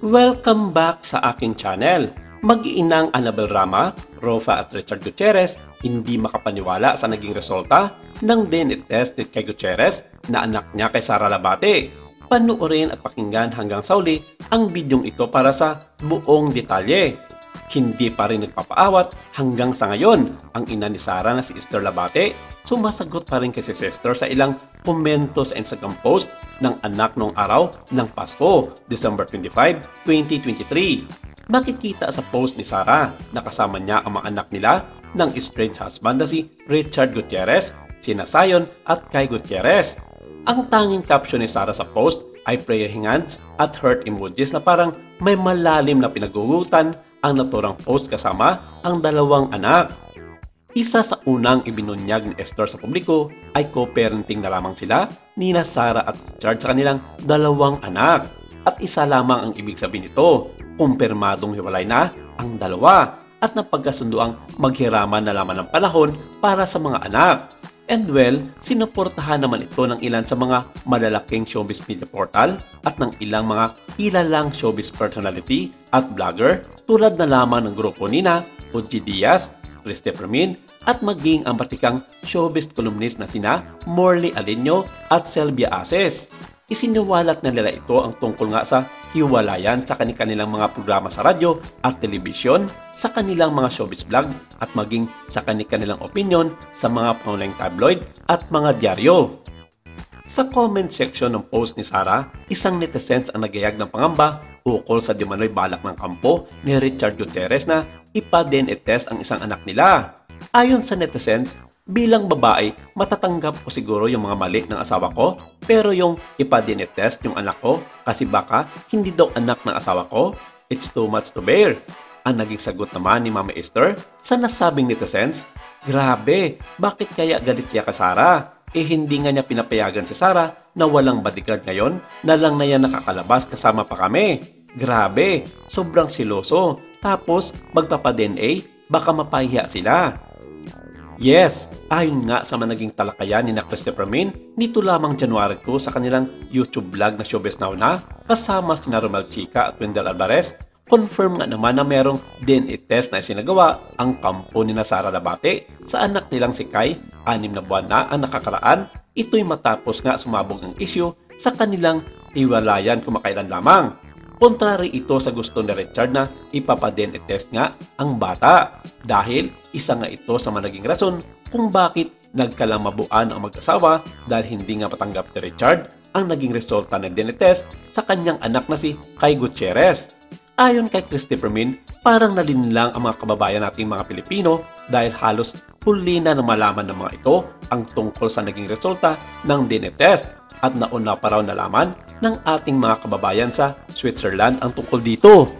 Welcome back sa aking channel. Mag-iinang Annabel Rama, Rofa at Richard Gutierrez hindi makapaniwala sa naging resulta ng DNA test ni kay Gutierrez na anak niya kay Sara Labate. Panuorin at pakinggan hanggang sa uli ang bidyong ito para sa buong detalye. Hindi pa rin nagpapaawat hanggang sa ngayon ang ina ni Sara na si Esther Labate. Sumasagot pa rin kay si Sister sa ilang komento sa Instagram post ng anak noong araw ng Pasko, December 25, 2023. Makikita sa post ni Sara na kasama niya ang mga anak nila ng estranged husband na si Richard Gutierrez, sina Zion at Kai Gutierrez. Ang tanging caption ni Sara sa post ay praying hands at heart emojis na parang may malalim na pinagugutan ang naturang post kasama ang dalawang anak. Isa sa unang ibinunyag ni Esther sa publiko ay co-parenting na lamang sila ni Sara at Richard sa kanilang dalawang anak. At isa lamang ang ibig sabihin nito, kumpirmadong hiwalay na ang dalawa at napagkasunduang maghiraman na lamang ng panahon para sa mga anak. And well, sinuportahan naman ito ng ilan sa mga malalaking showbiz media portal at ng ilang mga kilalang showbiz personality at vlogger tulad na lamang ng grupo nina Oji Diaz, Christopher Min at maging ang batikang showbiz columnist na sina Morley Alinio at Selvia Aces. Isiniwalat na nila ito ang tungkol nga sa hiwalayan sa kanilang mga programa sa radyo at telebisyon, sa kanilang mga showbiz vlog at maging sa kanilang opinion sa mga pangunahing tabloid at mga dyaryo. Sa comment section ng post ni Sara, isang netizens ang nagayag ng pangamba ukol sa dimanoy balak ng kampo ni Richard Gutierrez na ipa-DNA test ang isang anak nila. Ayon sa netizens, bilang babae, matatanggap ko siguro yung mga mali ng asawa ko, pero yung ipa-DNA test yung anak ko kasi baka hindi daw anak ng asawa ko, it's too much to bear. Ang naging sagot naman ni Mama Esther sa nasabing netizens, grabe, bakit kaya galit siya kay Sara? Hindi nga niya pinapayagan si Sara na walang bodyguard ngayon na lang na yan nakakalabas kasama pa kami. Grabe, sobrang siloso. Tapos magpapa-DNA, baka mapahiya sila. Yes, ayon nga sa managing talakayan ni Christopher Min, nito lamang January 2 sa kanilang YouTube vlog na Showbiz Now na kasama sina Romel Chica at Wendell Alvarez, confirm nga naman na merong DNA test na isinagawa ang kampo ni Sara Labate sa anak nilang si Kai, 6 na buwan na ang nakakaraan. Ito'y matapos nga sumabog ang isyu sa kanilang hiwalayan kumakailan lamang. Kontrary ito sa gusto ni Richard na ipapa-DNA test nga ang bata dahil isa nga ito sa managing rason kung bakit nagkalamabuan ang mag-asawa dahil hindi nga patanggap ni Richard ang naging resulta ng DNA test sa kanyang anak na si Kai Gutierrez. Ayon kay Christopher Min, parang nalinlang ang mga kababayan nating mga Pilipino dahil halos huli na malaman ng mga ito ang tungkol sa naging resulta ng DNA test at nauna pa raw nalaman ng ating mga kababayan sa Switzerland ang tungkol dito.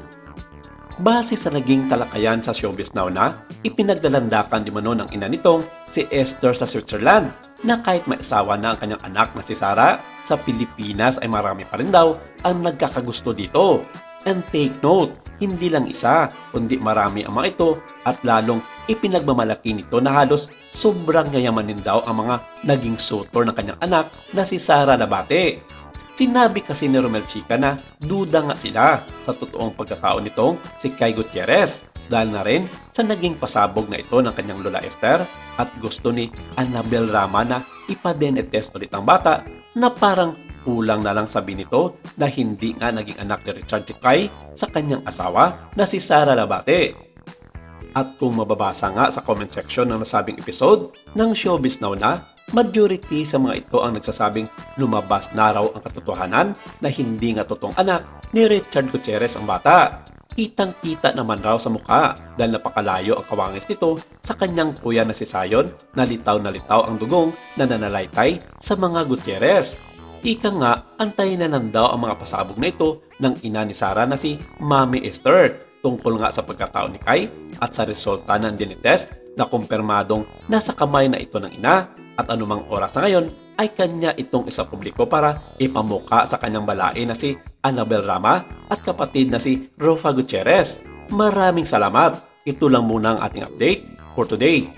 Base sa naging talakayan sa Showbiz Now na ipinagdalandakan di mano ng ina nitong si Esther sa Switzerland na kahit maisawa na ang kanyang anak na si Sara, sa Pilipinas ay marami pa rin daw ang nagkakagusto dito. And take note, hindi lang isa, kundi marami ang mga ito at lalong ipinagmamalaki nito na halos sobrang yayamanin daw ang mga naging suitor ng kanyang anak na si Sara Labate. Sinabi kasi ni Romel Chica na duda nga sila sa totoong pagkatao nitong si Kai Gutierrez dahil na rin sa naging pasabog na ito ng kanyang lola Esther at gusto ni Annabel Rama na ipa-DNA test ulit ang bata na parang kulang na lang sabi nito na hindi nga naging anak ni Richard si Kai sa kanyang asawa na si Sara Labate. At kung mababasa nga sa comment section ng nasabing episode ng Showbiz Now na, majority sa mga ito ang nagsasabing lumabas na raw ang katotohanan na hindi nga totoong anak ni Richard Gutierrez ang bata. Kitang-kita naman raw sa mukha dahil napakalayo ang kawangis nito sa kanyang kuya na si Zion na litaw ang dugong na nanalaykay sa mga Gutierrez. Ika nga, antayin na lang daw ang mga pasabog na ito ng ina ni Sara na si Mami Esther tungkol nga sa pagkatao ni Kai at sa resulta ng DNA test na kumpirmadong nasa kamay na ito ng ina at anumang oras na ngayon ay kanya itong isa publiko para ipamuka sa kanyang balae na si Annabel Rama at kapatid na si Rofa Gutierrez. Maraming salamat. Ito lang muna ang ating update for today.